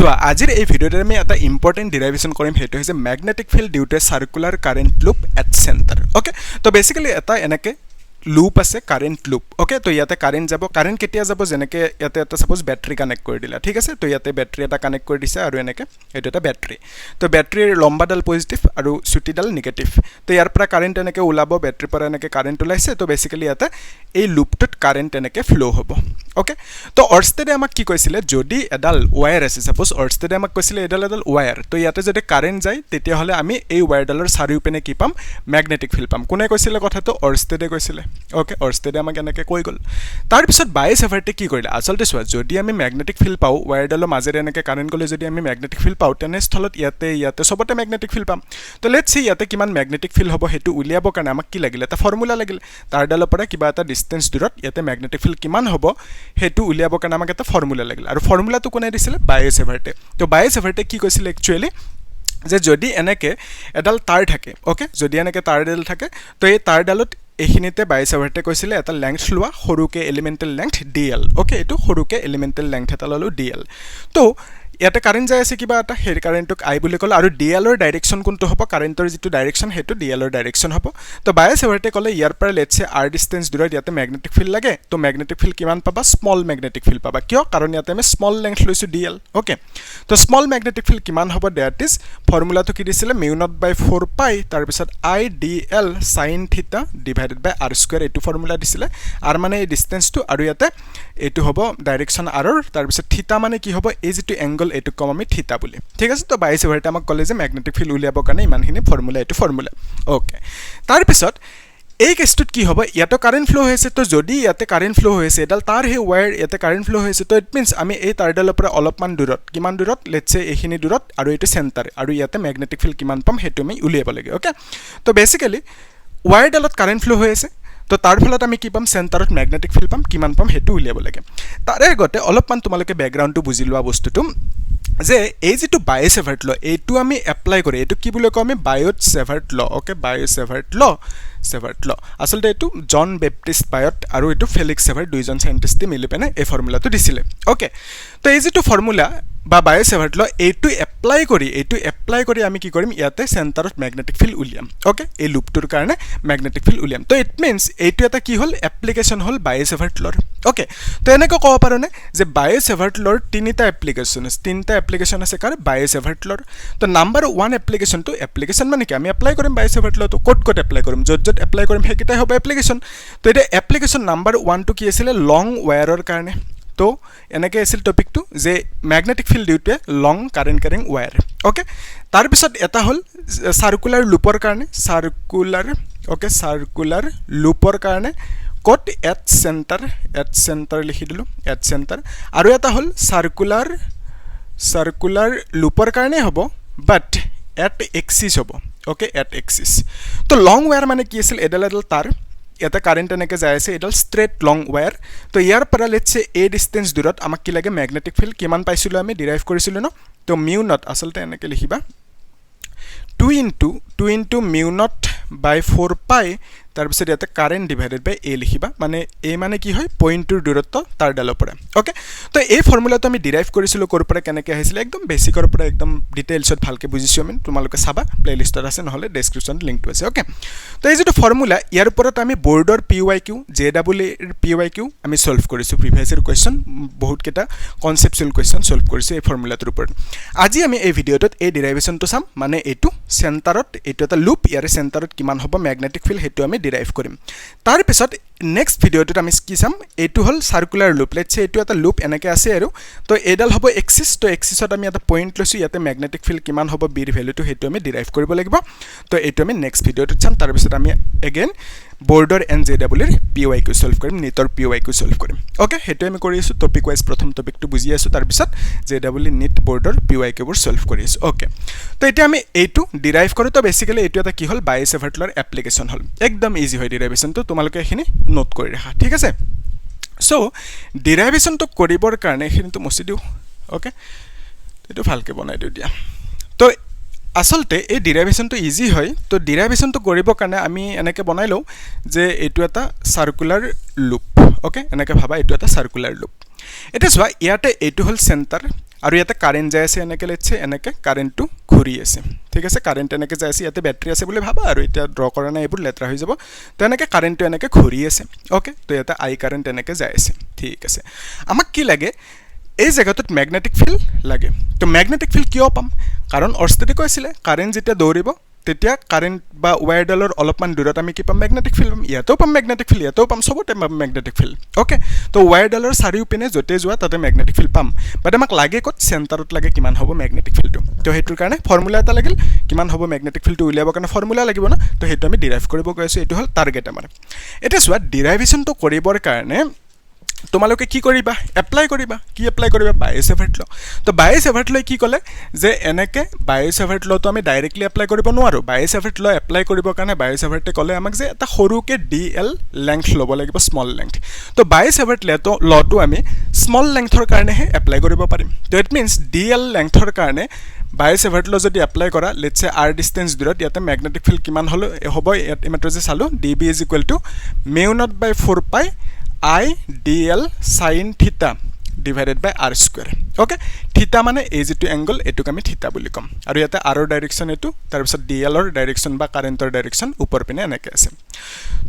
চোৱা আজিৰ এই ভিডিঅ'টোত আমি এটা ইম্পৰ্টেন্ট ডেৰিভেশ্যন কৰিম হেতু হৈছে magnetic field due to circular current loop at center okay তো বেসিক্যালি এটা এনেকে লুপ আছে কারেন্ট লুপ ওকে তো ইয়াতে কারেন্ট যাব কারেন্ট কেতিয়া যাব জেনেকে ইয়াতে এটা সাপোজ ব্যাটারি কানেক্ট কৰি দিলা ঠিক আছে তো ইয়াতে ব্যাটাৰি এটা কানেক্ট কৰি দিছে আৰু এনেকে এটা এটা ব্যাটাৰি তো ব্যাটাৰিৰ লম্বাডাল পজিটিভ আৰু ছুটিডাল নেগেটিভ তো ইয়াৰ পৰা কাৰেন্ট এনেকে ওলাব ব্যাটাৰি পৰা এনেকে কাৰেন্ট ওলাইছে তো বেসিক্যালি ইয়াতে এই লুপটোত কাৰেন্ট এনেকে ফ্লো হ'ব ওকে তো অৰষ্টেডে আমাক কি কৈছিলে যদি এডাল ওয়্যাৰ আছে সাপোজ অৰষ্টেডে আমাক কৈছিলে এডাল ওয়্যাৰ তো ইয়াতে যদি কাৰেন্ট যায় তেতিয়া হলে আমি এই ওয়্যাৰডালৰ চাৰিওপিনে কি পাম ম্যাগনেটিক ফিল্ড পাম কোনে কৈছিলে কথাটো অৰষ্টেডে কৈছিলে ওকে অৰষ্টেডে আমাক এনেকে কৈ গল তাৰ পিছত বাইস এভাৰ্টে কি কৰিলে আসলতে সোৱা যদি আমি ম্যাগনেটিক ফিল্ড পাও ওয়্যাৰডালৰ মাজেৰে এনেকে কারেন্ট গলে যদি আমি ম্যাগনেটিক ফিল্ড পাও তেনে স্থলত ইয়াতে সবতে ম্যাগনেটিক ফিল্ড পাম তো লেটস সি ইয়াতে কিমান ম্যাগনেটিক ফিল্ড হ'ব হেতু উলিয়াব কাৰণে আমাক কি লাগিলে এটা ফৰ্মুলা লাগিলে তাৰ ডালৰ পৰা কিবা এটা ডিসটেন্স দূৰত ইয়াতে ম্যাগনেটিক ফিল্ড কিমান হ'ব হেতু উলিয়াব কাৰণে আমাক এটা ফৰ্মুলা লাগিলে আৰু ফৰ্মুলাটো কোনে দিছিলে বাইস এভাৰ্টে তো বাইস এভাৰ্টে কি কৈছিলে একচুয়ালি যে যদি এনেকে এডাল তার থাকে ওকে যদি এনেকে তারডাল থাকে তো এই তারডালত এখিনিতে বাইস এভাৰ্টে কৈছিলে এটা লেংথ লোৱা সৰুকে এলিমেন্টাল লেংথ dl ওকে এটো সৰুকে এলিমেন্টাল লেংথ এটা ললো dl তো ইয়াতে কাৰেন্ট যায় আছে কিবা এটা হেৰি কাৰেন্টক আই বুলি কল আৰু dl ৰ ডাইৰেকশন কোনটো হ'ব কাৰেন্টৰ যেটো ডাইৰেকশন হেতু dl ৰ ডাইৰেকশন হ'ব তো বাইস এভাৰ্টে কলে ইয়াৰ পৰা লেটস সে r ডিসটেন্স দূৰত ইয়াতে ম্যাগনেটিক ফিল্ড লাগে তো ম্যাগনেটিক ফিল্ড কিমান পাবা স্মল ম্যাগনেটিক ফিল্ড পাবা কিয় কাৰণ ইয়াতে আমি স্মল লেংথ লৈছো dl ওকে তো স্মল ম্যাগনেটিক ফিল্ড কিমান হ'ব দ্যাট ইজ ফৰ্মুলাটো কি দিছিলে μ0/4 পাই তাৰ পিছত i dl sin θ divided by r square এটো ফৰ্মুলা দিছিলে r মানে এই ডিসটেন্সটো আৰু ইয়াতে এটো হ'ব ডাইৰেকশন r ৰ তাৰ পিছত θ মানে কি হ'ব এই যেটো এংগল এটো কম আমি θ বুলি ঠিক আছে তো বাইস এভাৰ্টে আমাক কলে যে ম্যাগনেটিক ফিল্ড উলিয়াব কাৰণে ইমানখিনি ফৰ্মুলা এটো ফৰ্মুলা ওকে তাৰ পিছত এই কেছটোত কি হ'ব ইয়াতে কারেন্ট ফ্লো হৈছে তো যদি ইয়াতে কারেন্ট ফ্লো হৈছে এডাল তার হে ওয়্যাৰ ইয়াতে কাৰেন্ট ফ্লো হৈছে তো ইট মিন্স আমি এই তাৰডালৰ পৰা অলপমান দূৰত কিমান দূৰত লেটস সে এখিনি দূৰত আৰু এটো সেন্টাৰ আৰু ইয়াতে ম্যাগনেটিক ফিল্ড কিমান পাম হেতু আমি উলিয়াব লাগে ওকে তো বেসিক্যালি ওয়্যাৰডালত কাৰেন্ট ফ্লো হৈ আছে তো তাৰ ফলত আমি কি পাম সেন্টাৰত ম্যাগনেটিক ফিল্ড পাম কিমান পাম হেতু উলিয়াব লাগে তাৰে আগতে অলপমান তোমালোকে ব্যাকগ্ৰাউণ্ডটো বুজি লোৱা বস্তুটো যে এই যেটো বাইস এভাৰ্ট ল এটো আমি এপ্লাই কৰি এটো কি বুলি কওঁ আমি বায়ট সেভাৰ্ট ল ওকে বায়ট সেভাৰ্ট ল আসলতে এটো জন বেপ্টিষ্ট বায়ট আৰু এটো ফেলিক্স সেভাৰ্ট দুইজন সাইন্টিস্টে মিলি পেনে এই ফৰ্মুলাটো দিছিলে ওকে তো এই যেটো ফৰ্মুলা বা বায়ট সেভাৰ্ট ল এটো এপ্লাই কৰি আমি কি কৰিম ইয়াতে সেন্টাৰত ম্যাগনেটিক ফিল্ড উলিয়াম ওকে এই লুপটোৰ কাৰণে ম্যাগনেটিক ফিল্ড উলিয়াম তো ইট মিন্স এটো এটা কি হল এপ্লিকেশন হল বায়ট সেভাৰ্ট লৰ ওকে তো এনেকৈ ক'ব পাৰোনে যে বায়ট সেভাৰ্ট লৰ তিনিটা এপ্লিকেশন আছে কাৰ বায়ট সেভাৰ্ট লৰ তো নাম্বাৰ 1 এপ্লিকেশন মানে কি আমি এপ্লাই কৰিম বায়ট সেভাৰ্ট ল তো ক'ত এপ্লাই কৰিম যত এপ্লাই কৰিম হেকিটাই হ'ব এপ্লিকেশন তো এটা এপ্লিকেশন নাম্বাৰ 1 টো কি আছিল লং ওয়্যাৰৰ কাৰণে তো এনেকে আছিল টপিকটো যে magnetic field due to long current carrying wire okay তাৰ পিছত এটা হল সাৰ্কুলাৰ লুপৰ কাৰণে সাৰ্কুলাৰ লুপৰ কাৰণে কট এট সেন্টাৰ লিখি দিলো এট সেন্টাৰ আৰু এটা হল সাৰ্কুলাৰ লুপৰ কাৰণে হ'ব বাট এট এক্সিস হ'ব ওকে এট এক্সিস তো লং ওয়্যাৰ মানে কি আছিল এডাল তাৰ এটা কাৰেন্ট এনেকে যায় আছে এডাল স্ট্ৰেট লং ওয়্যাৰ তো ইয়াৰ পৰা লেটস সে এ ডিসটেন্স দূৰত আমাক কি লাগে ম্যাগনেটিক ফিল্ড কিমান পাইছিলো আমি ডিৰাইভ কৰিছিলো ন তো μ0 আসলতে এনেকে লিখিবা 2 into μ0/4 পাই তাৰ পিছত ইয়াতে কাৰেন্ট ডিভাইডেড বাই a লিখিবা মানে a মানে কি হয় পইণ্টৰ দূৰত্ব তাৰ ডালৰ পৰা ওকে তো এই ফৰ্মুলাটো আমি ডিৰাইভ কৰিছিলো কৰ পৰা কেনেকে আহিছিল একদম বেসিকৰ পৰা একদম ডিটেইলছত ভালকে বুজিছো আমি তোমালোকে চাবা প্লেলিষ্টত আছে নহলে ডেসক্ৰিপচন লিংকটো আছে ওকে তো এই যেটো ফৰ্মুলা ইয়াৰ ওপৰত আমি বৰ্ডৰ PYQ JEE এৰ PYQ আমি সলভ কৰিছো প্ৰিভিয়াস ইয়াৰ কোৱেশ্চন বহুত কেটা কনসেপচুৱেল কোৱেশ্চন সলভ কৰিছো এই ফৰ্মুলাটোৰ ওপৰত আজি আমি এই ভিডিঅটোত এই ডেৰিভেশনটো চাম মানে এটো সেন্টাৰত এটো এটা লুপ ইয়াৰ সেন্টাৰত কিমান হ'ব ম্যাগনেটিক ফিল্ড হেতু আমি ডিৰাইভ কৰিম তাৰ পিছত নেক্সট ভিডিঅটোত আমি কি চাম এটো হল সাৰ্কুলাৰ লুপ লেটস সে এটো এটা লুপ এনেকে আছে আৰু তো এডাল হ'ব এক্সিস তো এক্সিসত আমি এটা পইণ্ট লৈছো ইয়াতে ম্যাগনেটিক ফিল্ড কিমান হ'ব বিৰ ভ্যালুটো হেতু আমি ডিৰাইভ কৰিব লাগিব তো এটো আমি নেক্সট ভিডিঅটোত চাম তাৰ পিছত আমি এগেইন বৰ্ডৰ NJEE এৰ PYQ সলভ কৰিম নিটৰ PYQ সলভ কৰিম ওকে হেতু আমি কৰি আছো টপিক ওয়াইজ প্ৰথম টপিকটো বুজি আছো তাৰ পিছত JEE নিট বৰ্ডৰ PYQ বোৰ সলভ কৰি আছো ওকে তো এটা আমি এইটো ডিৰাইভ কৰো তো বেসিক্যালি এইটো এটা কি হল বায়ট সেভাৰ্ট লৰ এপ্লিকেশন হল একদম ইজি হয় ডেৰিভেশনটো তোমালোকে এখিনি নোট কৰি ৰাখা ঠিক আছে সো ডেৰিভেশনটো কৰিবৰ কাৰণে এখিনিটো মুছি দিও ওকে এটো ভালকে বনাই দিও দিয়া তো আসলতে এই ডেৰিভেশনটো ইজি হয় তো ডেৰিভেশনটো কৰিবৰ কাৰণে আমি এনেকে বনাই লও যে এটো এটা সাৰ্কুলাৰ লুপ ওকে এনেকে ভাবা এটো এটা সাৰ্কুলাৰ লুপ এটা সোৱা ইয়াতে এটো হল সেন্টাৰ আৰু ইয়াতে কাৰেন্ট যায় আছে এনেকে লেটছে এনেকে কাৰেন্টটো ঘূৰি আছে ঠিক আছে কাৰেন্ট এনেকে যায় আছে ইয়াতে ব্যাটাৰি আছে বুলি ভাবা আৰু এতিয়া ড্ৰ কৰা নাই এইবোৰ লেটৰা হৈ যাব তো এনেকে কাৰেন্টটো এনেকে ঘূৰি আছে ওকে তো ইয়াতে আই কারেন্ট এনেকে যায় আছে ঠিক আছে আমাক কি লাগে এই জায়গাটোত ম্যাগনেটিক ফিল্ড লাগে তো ম্যাগনেটিক ফিল্ড কিয় পাম কাৰণ অৰস্তেতে কৈছিলে কাৰেন্ট যেতিয়া দৌৰিব তেতিয়া কাৰেন্ট বা ওয়্যাৰডালৰ অলপমান দূৰত আমি কি পাম ম্যাগনেটিক ফিল্ড পাম ইয়াতেও পাম ম্যাগনেটিক ফিল্ড ইয়াতেও পাম সবতে পাম ম্যাগনেটিক ফিল্ড ওকে তো ওয়্যাৰডালৰ চাৰিওপিনে যতে যোৱা তাতে ম্যাগনেটিক ফিল্ড পাম বাট আমাক লাগে কত সেন্টাৰত লাগে কিমান হ'ব ম্যাগনেটিক ফিল্ডটো তো হেতুৰ কাৰণে ফৰ্মুলা এটা লাগিল কিমান হ'ব ম্যাগনেটিক ফিল্ডটো উলিয়াবৰ কাৰণে ফৰ্মুলা লাগিব না তো হেতু আমি ডিৰাইভ কৰিব গৈছো এটো হল টাৰ্গেট আমাৰ এটা সোৱা ডিৰাইভেশনটো কৰিবৰ কাৰণে তোমালোকে কি কৰিবা এপ্লাই কৰিবা কি এপ্লাই কৰিবা বায়স এফাৰ্ট ল তো বায়স এফাৰ্ট লৈ কি কলে যে এনেকে বায়স এফাৰ্ট ল তো আমি ডাইৰেক্টলি এপ্লাই কৰিব নোৱাৰো বায়স এফাৰ্ট ল এপ্লাই কৰিবৰ কাৰণে বায়স এফাৰ্টে কলে আমাক যে এটা সৰুকে ডিএল লেংথ ল'ব লাগিব স্মল লেংথ তো বায়স এফাৰ্ট লটো আমি স্মল লেংথৰ কাৰণে হে এপ্লাই কৰিব পাৰিম তো ইট মিন্স ডিএল লেংথৰ কাৰণে বায়স এফাৰ্ট ল যদি এপ্লাই কৰা লেটস সে আৰ ডিসটেন্স দূৰত ইয়াতে ম্যাগনেটিক ফিল্ড কিমান হলো হ'ব ইমাত্ৰ যে চালো ডিবি ইজ ইকুৱেল টু μ0/4 পাই I dl sin theta divided by r square okay theta মানে এই যেটো অ্যাঙ্গল এটুক আমি theta বুলি কম আৰু ইয়াতে r ৰ ডাইৰেকশন এটো তাৰ পিছত dl ৰ ডাইৰেকশন বা কাৰেন্টৰ ডাইৰেকশন ওপৰ পিনে এনেকে আছে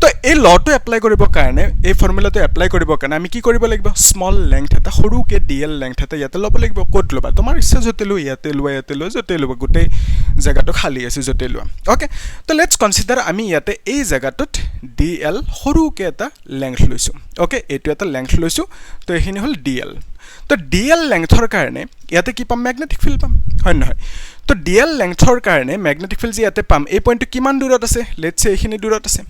তো এই লটো এপ্লাই কৰিবৰ কাৰণে এই ফৰ্মুলাটো এপ্লাই কৰিবৰ কাৰণে আমি কি কৰিব লাগিব স্মল লেংথ এটা সৰুকে dl লেংথ এটা ইয়াতে ল'ব লাগিব ক'ত ল'বা তোমাৰ ইচ্ছা যতে লো ইয়াতে লো যতে লো গোটেই জায়গাটো খালি আছে যতে লো ওকে তো লেটস কনসিডার আমি ইয়াতে এই জায়গাটোত dl সৰুকে এটা লেংথ লৈছো ওকে এটো এটা লেংথ লৈছো তো এখিনি হল dl তো dl লেংথৰ কাৰণে ইয়াতে কি পাম ম্যাগনেটিক ফিল্ড পাম হয় নহয় তো dl লেংথৰ কাৰণে ম্যাগনেটিক ফিল্ড ইয়াতে পাম এই পইণ্টটো কিমান দূৰত আছে লেটস সে এখিনি দূৰত আছে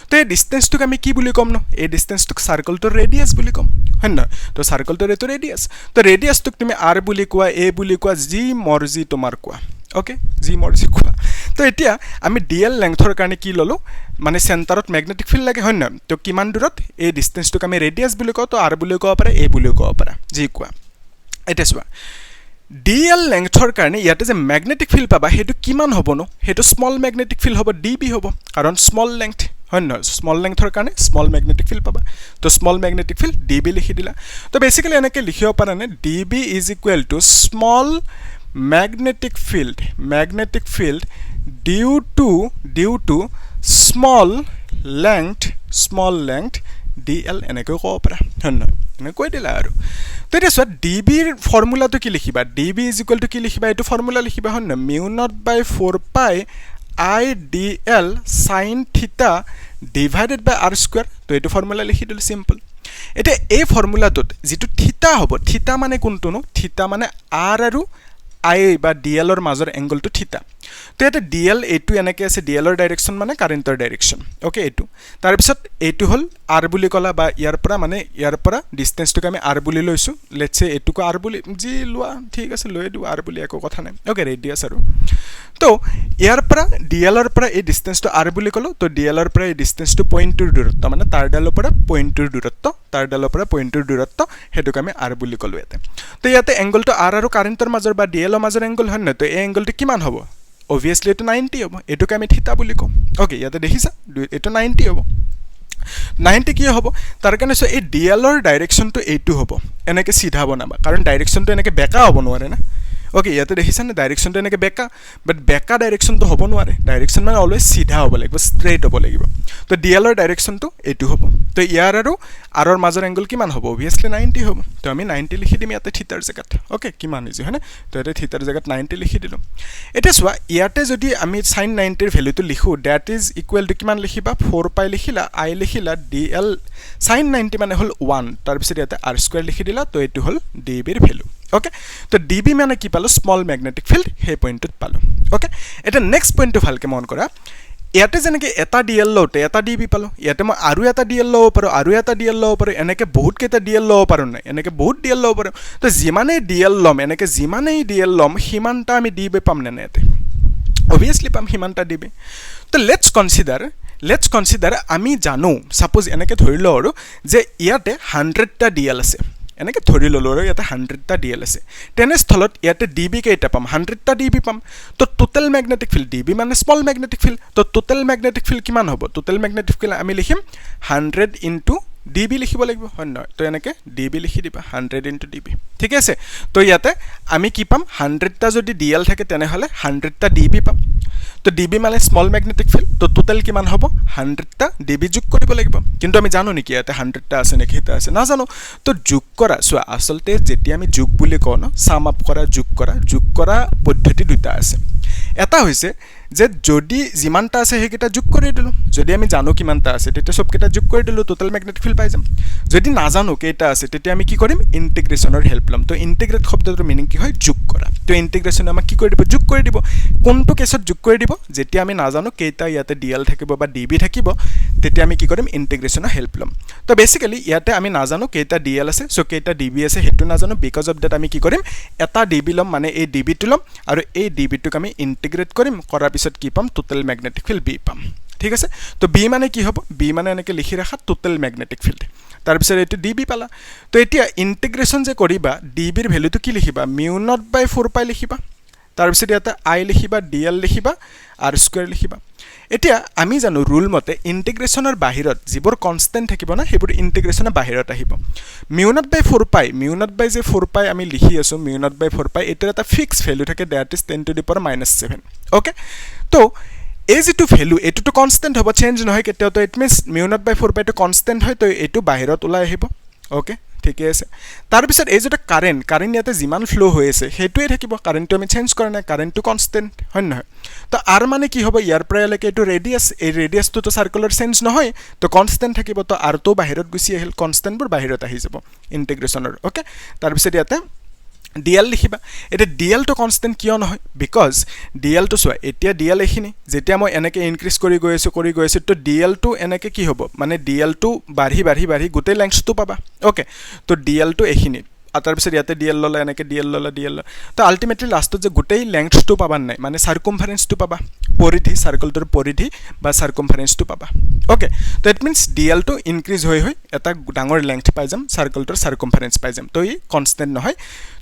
তো এই ডিসটেন্সটো আমি কি বুলি কম ন এই ডিসটেন্সটো সাৰ্কেলটোৰ ৰেডিয়াস বুলি কম হয় নহয় তো সাৰ্কেলটোৰ এটো ৰেডিয়াস তো ৰেডিয়াসটোক তুমি r বুলি কোৱা a বুলি কোৱা যি মৰ্জি তোমাৰ কোৱা ওকে যি মৰ্জি কোৱা তো এতিয়া আমি dl লেংথৰ কাৰণে কি ললো মানে সেন্টাৰত ম্যাগনেটিক ফিল্ড লাগে হয় নহয় তো কিমান দূৰত এই ডিসটেন্সটোক আমি ৰেডিয়াস বুলি কও তো r বুলি কোৱা পাৰা a বুলি কোৱা পাৰা যি কোৱা এটা সোৱা dl লেংথৰ কাৰণে ইয়াতে যে ম্যাগনেটিক ফিল্ড পাবা হেতু কিমান হ'ব ন হেতু স্মল ম্যাগনেটিক ফিল্ড হ'ব db হ'ব কাৰণ স্মল লেংথ হয় নহয় স্মল লেংথৰ কাৰণে স্মল ম্যাগনেটিক ফিল্ড পাবা তো স্মল ম্যাগনেটিক ফিল্ড db লিখি দিলা তো বেসিক্যালি এনেকে লিখিব পাৰা নে db is equal to small magnetic field due to small length dl এনেকৈ ক'ব পাৰা হয় নহয় এনে কৈ দিলা আৰু তো এটা সোৱা db ৰ ফৰ্মুলাটো কি লিখিবা db ইজ ইকুৱেল টু কি লিখিবা এটো ফৰ্মুলা লিখিবা হয় নহয় μ0/4 পাই I dl sin theta divided by r square তো এটো ফৰ্মুলা লিখি দিলে সিম্পল এটা এই ফৰ্মুলাটোত যেটো থিটা হ'ব থিটা মানে কোনটো ন থিটা মানে r আৰু I বা dl ৰ মাজৰ এংগলটো থিটা তো এটা dl এটো এনেকে আছে dl ৰ ডাইৰেকশন মানে কাৰেন্টৰ ডাইৰেকশন ওকে এটো তাৰ পিছত এটো হল r বুলি কলা বা ইয়াৰ পৰা ডিসটেন্সটোক আমি r বুলি লৈছো লেটস সে এটোক r বুলি জি লোৱা ঠিক আছে লৈ দিও r বুলি একো কথা নাই ওকে ৰেডিয়াস আৰু তো ইয়াৰ পৰা dl ৰ পৰা এই ডিসটেন্সটো r বুলি কলো তো dl ৰ পৰা এই ডিসটেন্সটো পইণ্টৰ দূৰত্ব মানে তাৰডালৰ পৰা পইণ্টৰ দূৰত্ব হেতুক আমি r বুলি কলো ইয়াতে তো ইয়াতে এংগলটো r আৰু কাৰেন্টৰ মাজৰ বা dl ৰ মাজৰ এংগল হয় নহয় তো এই এংগলটো কিমান হ'ব obviously এটো 90 হ'ব এটোক আমি থিটা বুলি কম ওকে ইয়াতে দেখিছা এটো 90 হ'ব 90 কি হ'ব তাৰ কাৰণে সো এই dl ৰ ডাইৰেকশনটো এইটো হ'ব এনেকে সিধা বনাবা কাৰণ ডাইৰেকশনটো এনেকে বেকা হ'ব নোৱাৰে না ওকে ইয়াতে দেখিছা না ডাইৰেকশনটো এনেকে বেকা বাট বেকা ডাইৰেকশনটো হ'ব নোৱাৰে ডাইৰেকশন মানে অলৱেজ সিধা হ'ব লাগিব স্ট্ৰেইট হ'ব লাগিব তো dl ৰ ডাইৰেকশনটো এইটো হ'ব তো ইয়াৰ আৰু r ৰ মাজৰ এংগল কিমান হ'ব obviously 90 হ'ব তো আমি 90 লিখি দিম ইয়াতে থিটাৰ জায়গাত ওকে কিমান ইজি হয় না তো এটা থিটাৰ জায়গাত 90 লিখি দিলো এটা সোৱা ইয়াতে যদি আমি sin 90 ৰ ভ্যালুটো লিখো দ্যাট ইজ ইকুৱেল টু কিমান লিখিবা 4 পাই লিখিলা i লিখিলা dl sin 90 মানে হল 1 তাৰ পিছত ইয়াতে r স্কয়াৰ লিখি দিলা তো এটো হল db ৰ ভ্যালু ওকে তো db মানে কি পালো স্মল ম্যাগনেটিক ফিল্ড হে পইণ্টত পালো ওকে এটা নেক্সট পইণ্টটো ভালকে মন কৰা ইয়াতে যেনেকে এটা dl লওতে এটা db পালো ইয়াতে মই আৰু এটা dl লব পাৰো এনেকে বহুত কেটা dl লব পাৰো নাই এনেকে বহুত dl লব পাৰো তো যিমানে dl লম এনেকে যিমানে dl লম হিমানটা আমি db পাম না নেতে obviously পাম হিমানটা db তো লেটস কনসিডার আমি জানো সাপোজ এনেকে ধৰি ল আৰু যে ইয়াতে 100 টা dl আছে এনেকে ধৰি ললো আৰু ইয়াতে 100 টা dl আছে তেনে স্থলত ইয়াতে db কেইটা পাম 100 টা db পাম তো টোটাল ম্যাগনেটিক ফিল্ড db মানে স্মল ম্যাগনেটিক ফিল্ড তো টোটাল ম্যাগনেটিক ফিল্ড কিমান হ'ব টোটাল ম্যাগনেটিক ফিল্ড আমি লিখিম 100 * dB লিখিব লাগিব হয় নহয় তো এনেকে dB লিখি দিবা 100 into dB ঠিক আছে তো ইয়াতে আমি কি পাম 100 টা যদি dl থাকে তেনে হলে 100 টা dB পাম তো dB মানে স্মল ম্যাগনেটিক ফিল্ড তো টোটাল কিমান হ'ব 100 টা dB যোগ কৰিব লাগিব কিন্তু আমি জানো নেকি ইয়াতে 100 টা আছে নেকি এটা আছে না জানো তো যোগ কৰা সো আসলতে যেতিয়া আমি যোগ বুলি কওঁ ন সাম আপ কৰা যোগ কৰা পদ্ধতি দুটা আছে এটা হৈছে যে যদি জিমানটা আছে হেকিটা যোগ কৰি দিলো যদি আমি জানো কিমানটা আছে তেতিয়া সব কেটা যোগ কৰি দিলো টোটাল ম্যাগনেটিক ফিল্ড পাই যাম যদি না জানো কেটা আছে তেতিয়া আমি কি কৰিম ইন্টিগ্ৰেশনৰ হেল্প লম তো ইন্টিগ্ৰেট শব্দটোৰ মিনিং কি হয় যোগ কৰা তো ইন্টিগ্ৰেশন আমাক কি কৰি দিব যোগ কৰি দিব কোনটো কেছত যোগ কৰি দিব যেতিয়া আমি না জানো কেটা ইয়াতে dl থাকিব বা db থাকিব তেতিয়া আমি কি কৰিম ইন্টিগ্ৰেশনৰ হেল্প লম তো বেসিক্যালি ইয়াতে আমি না জানো কেটা dl আছে সো কেটা db আছে হেতু না জানো বিকজ অফ দ্যাট আমি কি কৰিম এটা db লম মানে এই db টো লম আৰু এই db টোক আমি ইন্টিগ্ৰেট কৰিম কৰাৰ পিছত কি পাম টোটাল ম্যাগনেটিক ফিল্ড b পাম ঠিক আছে তো b মানে কি হ'ব b মানে এনেকে লিখি ৰাখা টোটাল ম্যাগনেটিক ফিল্ড তাৰ পিছত এটো db পালা তো এতিয়া ইন্টিগ্ৰেশন যে কৰিবা db ৰ ভ্যালুটো কি লিখিবা mu naught by 4 pi লিখিবা তাৰ পিছত ইয়াতে i লিখিবা dl লিখিবা r স্কয়াৰ লিখিবা এতিয়া আমি জানো ৰুল মতে ইন্টিগ্ৰেশনৰ বাহিৰত যিবোৰ কনস্ট্যান্ট থাকিব না হেবোৰ ইন্টিগ্ৰেশনৰ বাহিৰত আহিব mu naught by 4 pi mu naught by যে 4 pi আমি লিখি আছো mu naught by 4 pi এটাৰ এটা ফিক্স ভ্যালু থাকে that is 10 to the power -7 okay তো এই যেটো ভ্যালু এটো কনস্ট্যান্ট হ'ব চেঞ্জ নহয় কেতিয়াও তো it means mu naught by 4 pi টো কনস্ট্যান্ট হয় তো এটো বাহিৰত ওলাই আহিব ওকে ঠিকই আছে তাৰ পিছত এই যেটা কারেন্ট ইয়াতে জিমান ফ্লো হৈ আছে হেতুই থাকিব কারেন্টটো আমি চেঞ্জ কৰা নাই কাৰেন্টটো কনস্ট্যান্ট হয় নহয় তো আৰ মানে কি হ'ব ইয়াৰ পৰা লৈকে এটো ৰেডিয়াস এই ৰেডিয়াসটো তো সাৰ্কুলাৰ চেঞ্জ নহয় তো কনস্ট্যান্ট থাকিব তো আৰ তো বাহিৰত গুছি আহিল কনস্ট্যান্ট বোৰ বাহিৰত আহি যাব ইন্টিগ্ৰেশনৰ ওকে তাৰ পিছত ইয়াতে dl লিখিবা এটা dl তো কনস্ট্যান্ট কিয় নহয় বিকজ dl তো সোয়া এতিয়া dl এখিনি যেতিয়া মই এনেকে ইনক্রিজ কৰি গৈ আছো তো dl তো এনেকে কি হ'ব মানে dl তো বাঢ়ি গোটেই লেংথটো পাবা ওকে তো dl তো এখিনি আতাৰ পিছত ইয়াতে dl ললা এনেকে dl তো আলটিমেটলি লাষ্টত যে গোটেই লেংথটো পাবা নাই মানে সার্কামফারেন্সটো পাবা পরিধি সাৰ্কেলটোৰ পরিধি বা সার্কামফারেন্সটো পাবা ওকে তো ইট মিন্স dl তো ইনক্রিজ হৈ এটা ডাঙৰ লেংথ পাই যাম সাৰ্কেলটোৰ সার্কামফারেন্স পাই যাম তো ই কনস্ট্যান্ট নহয়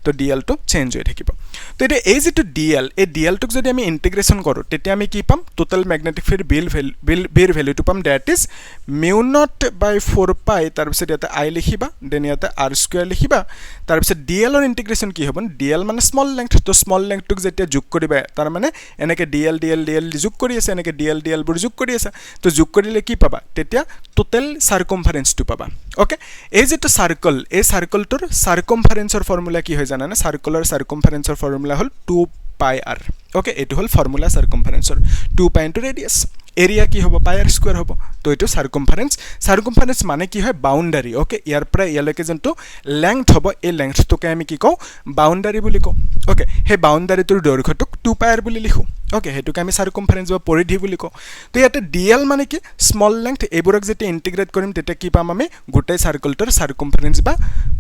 তো dl তো চেঞ্জ হৈ থাকিব তো এটা এই যেটো dl এই dl টোক যদি আমি ইন্টিগ্ৰেশন কৰো তেতিয়া আমি কি পাম টোটাল ম্যাগনেটিক ফিল্ড বিৰ ভ্যালুটো পাম that is mu naught by 4 pi তাৰ পিছত ইয়াতে i লিখিবা দেন ইয়াতে r স্কয়াৰ লিখিবা তাৰ পিছত dl ৰ ইন্টিগ্ৰেশন কি হ'ব dl মানে স্মল লেংথ তো স্মল লেংথটোক যেতিয়া যোগ কৰিবা তাৰ মানে এনেকে dl যোগ কৰি আছে এনেকে dl বোৰ যোগ কৰি আছে তো যোগ কৰিলে কি পাবা তেতিয়া টোটাল সাৰ্কামফাৰেন্সটো পাবা ওকে এই যেটো সাৰ্কেল এই সাৰ্কেলটোৰ সাৰ্কামফাৰেন্সৰ ফৰ্মুলা কি হয় জানা না সাৰ্কুলাৰ সাৰ্কামফাৰেন্সৰ ফৰ্মুলা হল 2 pi r ওকে এটো হল ফৰ্মুলা সাৰ্কামফাৰেন্সৰ 2 pi into radius এরিয়া কি হ'ব pi r স্কয়ার হ'ব তো এটো সার্কামফারেন্স মানে কি হয় বাউন্ডারি ওকে ইয়াৰ পৰা ইয়ালৈকে জন্তু লেংথ হ'ব এই লেংথটোকে আমি কি কও বাউন্ডারি বুলি কও ওকে হে বাউন্ডাৰিটোৰ দৈৰ্ঘ্যটোক 2 pi r বুলি লিখো ওকে হেতুকে আমি সার্কামফারেন্স বা পরিধি বুলি কও তো ইয়াতে dl মানে কি স্মল লেংথ এবোৰক যেতে ইন্টিগ্ৰেট কৰিম তেতিয়া কি পাম আমি গোটেই সাৰ্কেলটোৰ সাৰ্কামফাৰেন্স বা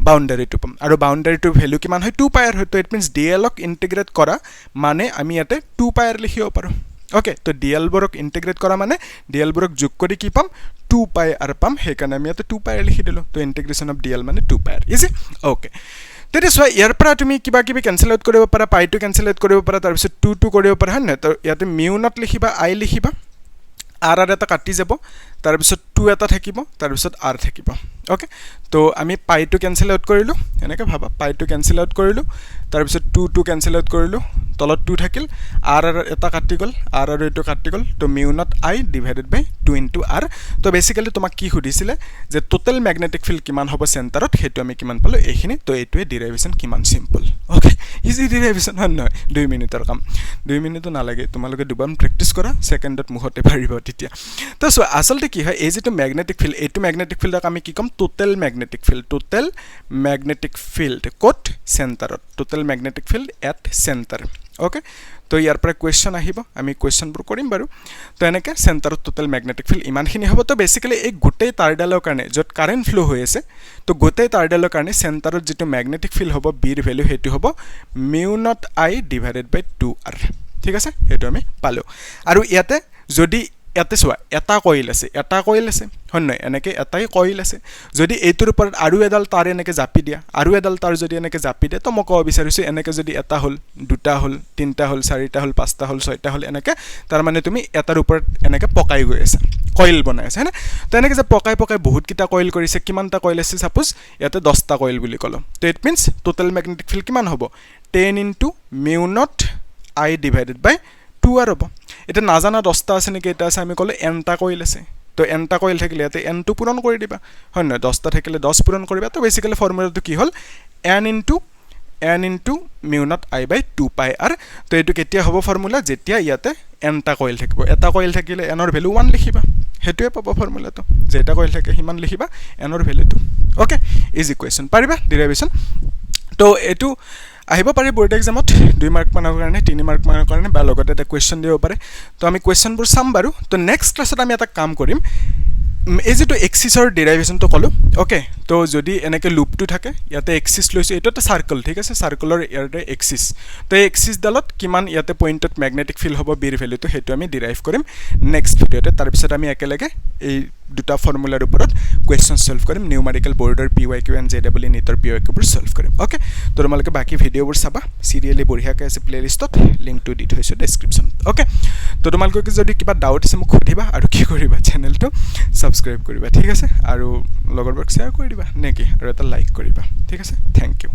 বাউন্ডাৰিটো পাম আৰু বাউন্ডাৰিটোৰ ভ্যালু কিমান হয় 2 pi r হয় তো ইট মিন্স dl ক ইন্টিগ্ৰেট কৰা মানে আমি ইয়াতে 2 pi r লিখিব পাৰো ওকে তো dl বৰক ইন্টিগ্ৰেট কৰা মানে dl বৰক যোগ কৰি কি পাম 2 pi r পাম হেকাৰণে আমি ইয়াতে 2 pi r লিখি দিলো তো ইন্টিগ্ৰেশন অফ dl মানে 2 pi r ইজি ওকে তেতে সোয়া ইয়াৰ পৰা তুমি কিবা কিবি ক্যান্সেল আউট কৰিব পাৰা পাই টু ক্যান্সেল আউট কৰিব পাৰা তাৰ পিছত 2 কৰিব পাৰা হয়নে তো ইয়াতে mu naught লিখিবা i লিখিবা r এটা কাটি যাব তাৰ পিছত 2 এটা থাকিব তাৰ পিছত r থাকিব ওকে তো আমি পাই টু ক্যান্সেল আউট কৰিলো এনেকে ভাবা পাই টু ক্যান্সেল আউট কৰিলো তাৰ পিছত 2 ক্যান্সেল আউট কৰিলো তলত 2 থাকিল r এটা কাটি গল r আৰু এটো কাটি গল তো mu naught i divided by 2 into r তো বেসিক্যালি তোমাক কি খুদিছিলে যে টোটাল ম্যাগনেটিক ফিল্ড কিমান হ'ব সেন্টাৰত হেতু আমি কিমান পালো এখিনি তো এটোৱে ডেৰিভেশন কিমান সিম্পল ওকে ইজি ডেৰিভেশন হয় নহয় 2 মিনিটৰ কাম 2 মিনিটো নালাগে তোমালোকে দুবাৰ প্ৰেক্টিস কৰা সেকেন্ডত মুহতে পাৰিব তেতিয়া তো সো আসলতে কি হয় এই যেটো ম্যাগনেটিক ফিল্ড এটো ম্যাগনেটিক ফিল্ডক আমি কি কম টোটাল ম্যাগনেটিক ফিল্ড কোট সেন্টাৰত total magnetic field at centre okay তো ইয়াৰ পৰা কোৱেশ্চন আহিব আমি কোৱেশ্চনবোৰ কৰিম বাৰু তো এনেকে সেন্টাৰত টোটাল ম্যাগনেটিক ফিল্ড ইমানখিনি হ'ব তো বেসিক্যালি এই গোটেই তাৰডালৰ কাৰণে যত কাৰেন্ট ফ্লো হৈ আছে তো গোটেই তাৰডালৰ কাৰণে সেন্টাৰত যেটো ম্যাগনেটিক ফিল্ড হ'ব বিৰ ভ্যালু হেতু হ'ব mu naught i divided by 2r ঠিক আছে হেতু আমি পালো আৰু ইয়াতে যদি ইয়াতে চোৱা এটা কইল আছে হয় নহয় এনেকৈ এটাই কইল আছে যদি এইটোৰ ওপৰত আৰু এডাল তাৰ এনেকৈ জাপি দিয়া আৰু এডাল তাৰ যদি এনেকৈ জাপি দিয়ে তো মই ক'ব বিচাৰিছোঁ এনেকৈ যদি এটা হ'ল দুটা হ'ল তিনিটা হ'ল চাৰিটা হ'ল পাঁচটা হ'ল ছয়টা হ'ল এনেকৈ তাৰ মানে তুমি এটাৰ ওপৰত এনেকৈ পকাই গৈ আছা কইল বনাই আছে হয়নে তো এনেকৈ যে পকাই বহুতকেইটা কইল কৰিছে কিমানটা কইল আছে সাপোজ ইয়াতে 10টা কইল বুলি ক'লো তো it means total magnetic field কিমান হ'ব 10 * mu naught I divided by 2 আর হ'ব এটা নাজানা 10টা আছে নেকি এটা আছে আমি ক'লে nটা কইল আছে তো nটা কইল থাকিলে ইয়াতে n টো পূৰণ কৰি দিবা হয় নহয় 10টা থাকিলে 10 পূৰণ কৰিবা তো বেসিক্যালি ফৰ্মুলাটো কি হ'ল n * mu naught I by 2 pi r তো এটো কেতিয়া হ'ব ফৰ্মুলা যেতিয়া ইয়াতে nটা কইল থাকিব এটা কইল থাকিলে n ৰ ভ্যালু 1 লিখিবা হেতুৱে পাব ফৰ্মুলাটো যেটা কইল থাকে হিমান লিখিবা n ৰ ভ্যালুটো ওকে ইজি কোৱেশ্চন পাৰিবা ডেৰিভেশ্যন তো এটো আহিব পাৰে বোৰ্ড এক্সামত 2 মাৰ্ক মানৰ কাৰণে 3 মাৰ্ক মানৰ কাৰণে বা লগতে এটা কোৱেশ্চন দিব পাৰে তো আমি কোৱেশ্চনবোৰ চাম বাৰু তো নেক্সট ক্লাছত আমি এটা কাম কৰিম এই যেটো এক্সিসৰ ডেৰিভেশ্যনটো কলো ওকে তো যদি এনেকে লুপটো থাকে ইয়াতে এক্সিস লৈছো এটো এটা সাৰ্কেল ঠিক আছে সাৰ্কেলৰ ইয়াতে এক্সিস তো এই এক্সিস ডালত কিমান ইয়াতে পইণ্টত ম্যাগনেটিক ফিল্ড হ'ব বিৰ ভ্যালুটো হেতু আমি ডিৰাইভ কৰিম নেক্সট ভিডিওতে তাৰ পিছত আমি একেলগে এই দুটা ফৰ্মুলাৰ ওপৰত কোৱেশ্চন সলভ কৰিম নিউমেৰিকেল বৰ্ডৰ PYQ এণ্ড JEE নিটৰ PYQ বোৰ সলভ কৰিম ওকে তো তোমালোকে বাকি ভিডিওবোৰ চাবা সিৰিয়ালি বঢ়িয়াকৈ আছে প্লেলিষ্টত লিংকটো দি থৈছো ডেসক্ৰিপচন ওকে তো তোমালোকে যদি কিবা ডাউট আছে মোক সুধিবা আৰু কি কৰিবা চেনেলটো সাবস্ক্ৰাইব কৰিবা ঠিক আছে আৰু লগৰবোৰক শেয়াৰ কৰি দিবা নেকি আৰু এটা লাইক কৰিবা ঠিক আছে থ্যাংক ইউ